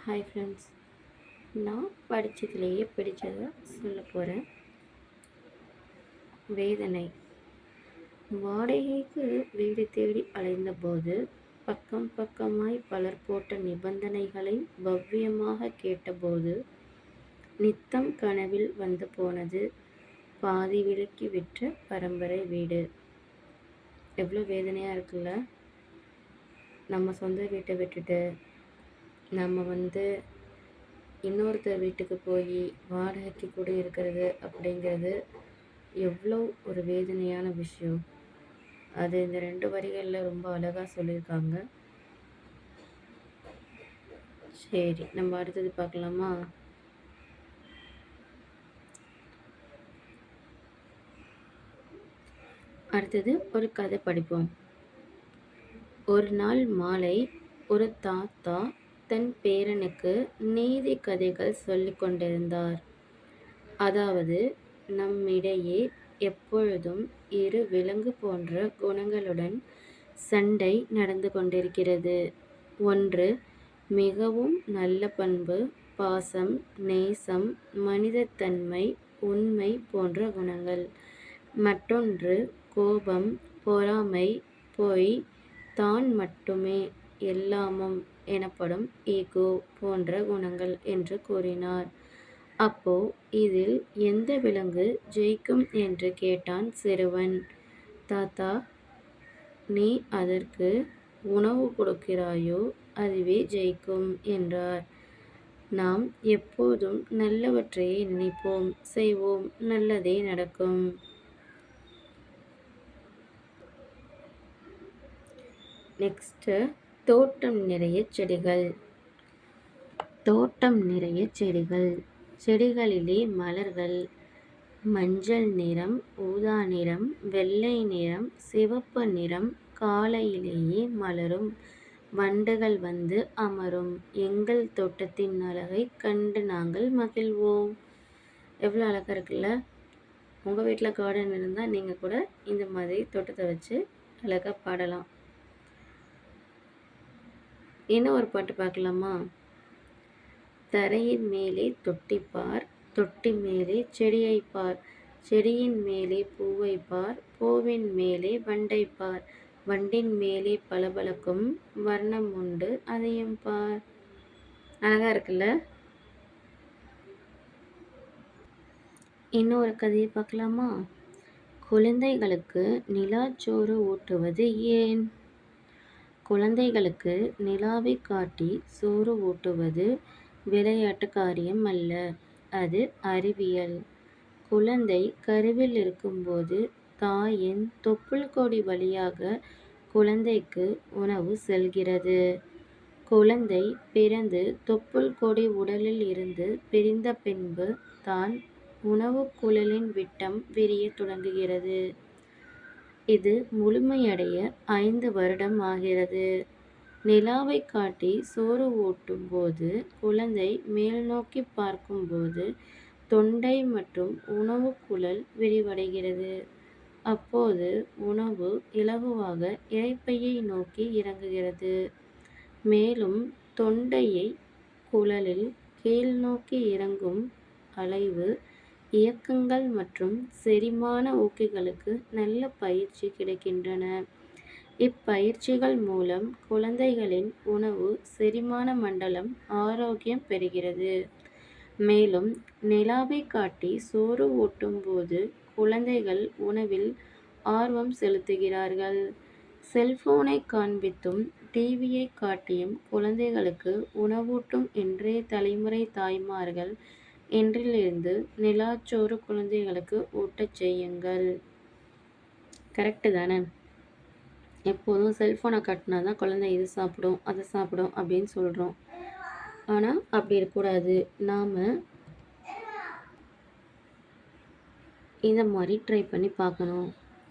Hi friends, நான் படித்ததுலேயே பிடிச்சதை சொல்ல போகிறேன். வேதனை. வாடகைக்கு வீடு தேடி அலைந்தபோது பக்கம் பக்கமாய் பலர் போட்ட நிபந்தனைகளை பவ்யமாக கேட்டபோது நித்தம் கனவில் வந்து போனது பாதி விலைக்கு விற்ற பரம்பரை வீடு. எவ்வளோ வேதனையாக இருக்குல்ல. நம்ம சொந்த வீட்டை விட்டுட்டு நம்ம இன்னொருத்தர் வீட்டுக்கு போய் வாடகைக்கு கூட இருக்கிறது அப்படிங்கிறது எவ்வளோ ஒரு வேதனையான விஷயம். அது இந்த 2 வரிகளில் ரொம்ப அழகாக சொல்லியிருக்காங்க. சரி, நம்ம அடுத்தது பார்க்கலாமா? அடுத்தது ஒரு கதை படிப்போம். ஒரு நாள் மாலை ஒரு தாத்தா தன் பேரனுக்கு நீதி கதைகள் சொல்லிக் கொண்டிருந்தார். அதாவது, நம்மிடையே எப்பொழுதும் 2 விலங்கு போன்ற குணங்களுடன் சண்டை நடந்து கொண்டிருக்கிறது. ஒன்று மிகவும் நல்ல பண்பு, பாசம், நேசம், மனிதத்தன்மை, உண்மை போன்ற குணங்கள். மற்றொன்று கோபம், பொறாமை, பொய், தான் மட்டுமே எல்லாமும் எனப்படும் ஈகோ போன்ற குணங்கள் என்று கூறினார். அப்போ இதில் எந்த விலங்கு ஜெயிக்கும் என்று கேட்டான் சிறுவன். தாத்தா, நீ அதற்கு உணவு கொடுக்கிறாயோ அதுவே ஜெயிக்கும் என்றார். நாம் எப்போதும் நல்லவற்றையே நினைப்போம், செய்வோம், நல்லதே நடக்கும். நெக்ஸ்ட்டு, தோட்டம் நிறைய செடிகள். தோட்டம் நிறைய செடிகள். செடிகளிலே மலர்கள் மஞ்சள் நிறம், ஊதா நிறம், வெள்ளை நிறம், சிவப்பு நிறம் காலையிலேயே மலரும். வண்டுகள் வந்து அமரும். எங்கள் தோட்டத்தின் அழகை கண்டு நாங்கள் மகிழ்வோம். எவ்வளோ அழகாக இருக்குல்ல. உங்கள் வீட்டில் கார்டன் இருந்தால் நீங்கள் கூட இந்த மாதிரி தோட்டத்தை வச்சு அழகாக பாடலாம். இன்னும் ஒரு பாட்டு பார்க்கலாமா? தரையின் மேலே தொட்டி பார், தொட்டி மேலே செடியை பார், செடியின் மேலே பூவை பார், பூவின் மேலே வண்டை பார், வண்டின் மேலே பளபளக்கும் வர்ணம் உண்டு அதையும் பார். அழகா இருக்குல்ல. இன்னொரு கதையை பார்க்கலாமா? குழந்தைகளுக்கு நிலாச்சோறு ஊட்டுவது ஏன்? குழந்தைகளுக்கு நிலாவை காட்டி சோறு ஊட்டுவது விளையாட்டு காரியம் அல்ல, அது அறிவியல். குழந்தை கருவில் இருக்கும்போது தாயின் தொப்புள் கொடி வழியாக குழந்தைக்கு உணவு செல்கிறது. குழந்தை பிறந்து தொப்புள் கொடி உடலில் இருந்து பிரிந்த பின்பு தான் உணவு குழலின் விட்டம் விரிய தொடங்குகிறது. இது முழுமையடைய 5 வருடம் ஆகிறது. நிலாவை காட்டி சோறு ஊட்டும் போது குழந்தை மேல் நோக்கி பார்க்கும்போது தொண்டை மற்றும் உணவு குழல் விரிவடைகிறது. அப்போது உணவு இலகுவாக இரைப்பையை நோக்கி இறங்குகிறது. மேலும் தொண்டையை குழலில் கீழ் நோக்கி இறங்கும் அலைவு இயக்கங்கள் மற்றும் செரிமான ஊக்கிகளுக்கு நல்ல பயிற்சி கிடைக்கின்றன. இப்பயிற்சிகள் மூலம் குழந்தைகளின் உணவு செரிமான மண்டலம் ஆரோக்கியம் பெறுகிறது. மேலும் நிலாவை காட்டி சோறு ஊட்டும் போது குழந்தைகள் உணவில் ஆர்வம் செலுத்துகிறார்கள். செல்போனை காண்பித்தும் டிவியை காட்டியும் குழந்தைகளுக்கு உணவூட்டும் இன்றைய தலைமுறை தாய்மார்கள் இன்றிலிருந்து நிலாச்சோறு குழந்தைகளுக்கு ஊட்டச் செய்யுங்கள். கரெக்டு தானே? எப்போதும் செல்ஃபோனை காட்டினா தான் குழந்தை இது சாப்பிடும் அதை சாப்பிடும் அப்படின்னு சொல்கிறோம். ஆனால் அப்படி இருக்கக்கூடாது. நாம் இந்த மாதிரி ட்ரை பண்ணி பார்க்கணும்.